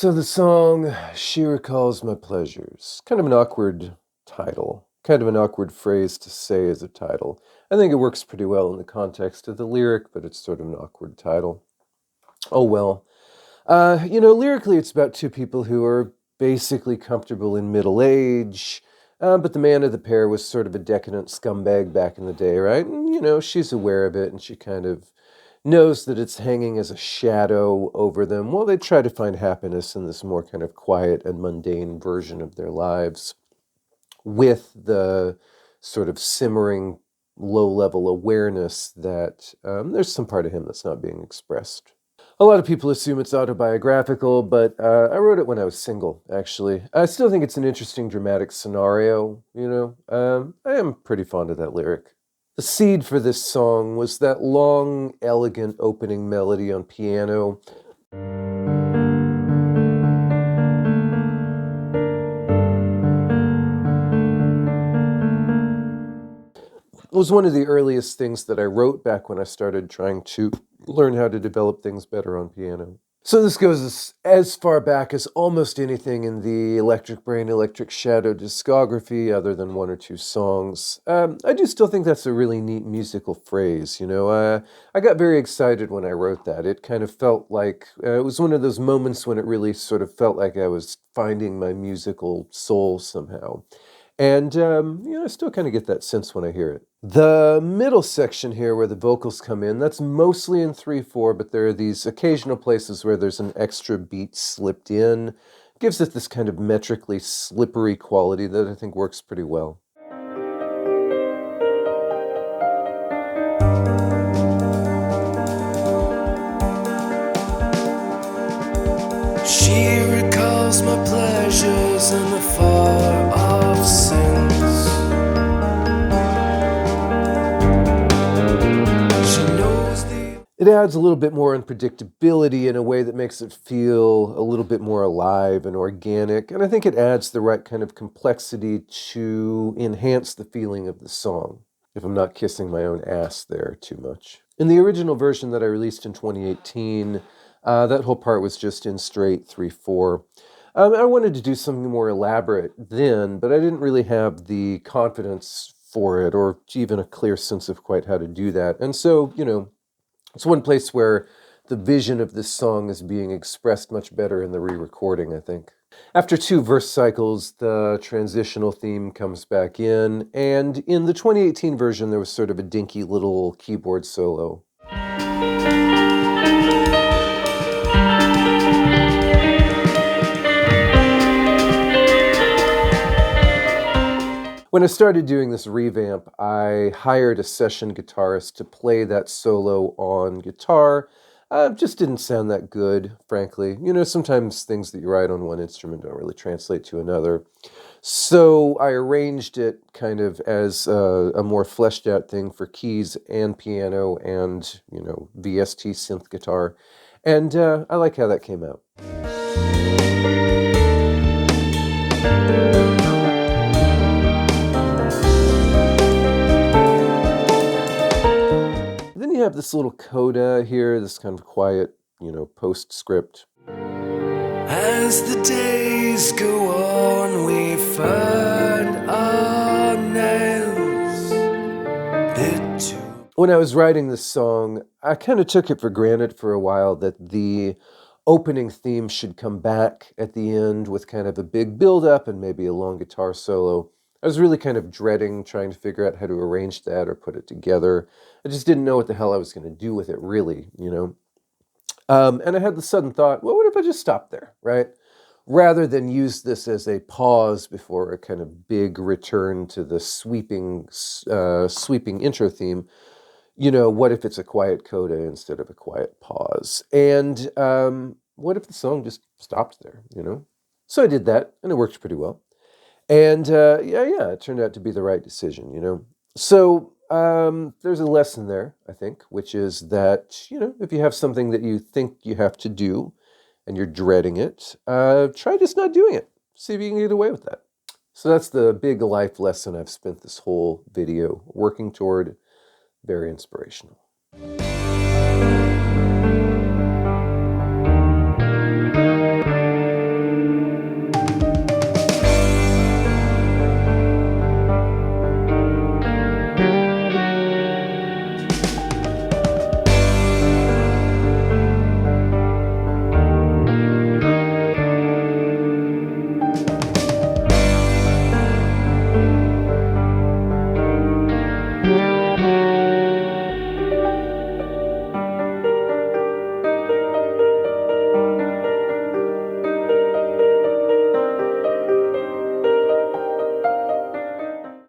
So the song, She Recalls My Pleasures, kind of an awkward title, kind of an awkward phrase to say as a title. I think it works pretty well in the context of the lyric, but it's sort of an awkward title. Oh well. Lyrically it's about two people who are basically comfortable in middle age, but the man of the pair was sort of a decadent scumbag back in the day, right? And, she's aware of it, and she kind of knows that it's hanging as a shadow over them while they try to find happiness in this more kind of quiet and mundane version of their lives, with the sort of simmering low-level awareness that there's some part of him that's not being expressed. A lot of people assume it's autobiographical, but I wrote it when I was single, actually. I still think it's an interesting dramatic scenario, I am pretty fond of that lyric. The seed for this song was that long, elegant opening melody on piano. It was one of the earliest things that I wrote back when I started trying to learn how to develop things better on piano. So this goes as far back as almost anything in the Electric Brain, Electric Shadow discography, other than one or two songs. I do still think that's a really neat musical phrase, I got very excited when I wrote that. It kind of felt like, it was one of those moments when it really sort of felt like I was finding my musical soul somehow. And, I still kind of get that sense when I hear it. The middle section here where the vocals come in, that's mostly in 3/4, but there are these occasional places where there's an extra beat slipped in. Gives it this kind of metrically slippery quality that I think works pretty well. She recalls my pleasures and the far-off sins. It adds a little bit more unpredictability in a way that makes it feel a little bit more alive and organic, and I think it adds the right kind of complexity to enhance the feeling of the song, if I'm not kissing my own ass there too much. In the original version that I released in 2018, that whole part was just in straight 3/4. I wanted to do something more elaborate then, but I didn't really have the confidence for it, or even a clear sense of quite how to do that. And so, it's one place where the vision of this song is being expressed much better in the re-recording, I think. After 2 verse cycles, the transitional theme comes back in, and in the 2018 version, there was sort of a dinky little keyboard solo. When I started doing this revamp, I hired a session guitarist to play that solo on guitar. Just didn't sound that good, frankly. Sometimes things that you write on one instrument don't really translate to another. So I arranged it kind of as a more fleshed out thing for keys and piano and, VST synth guitar. And I like how that came out. Then you have this little coda here, this kind of quiet, postscript. As the days go on, we find our nails. When I was writing this song, I kind of took it for granted for a while that the opening theme should come back at the end with kind of a big build-up and maybe a long guitar solo. I was really kind of dreading trying to figure out how to arrange that or put it together. I just didn't know what the hell I was going to do with it, really, And I had the sudden thought, well, what if I just stopped there, right? Rather than use this as a pause before a kind of big return to the sweeping intro theme, what if it's a quiet coda instead of a quiet pause? And what if the song just stopped there, So I did that, and it worked pretty well. And it turned out to be the right decision, So there's a lesson there, I think, which is that, if you have something that you think you have to do and you're dreading it, try just not doing it. See if you can get away with that. So that's the big life lesson I've spent this whole video working toward. Very inspirational.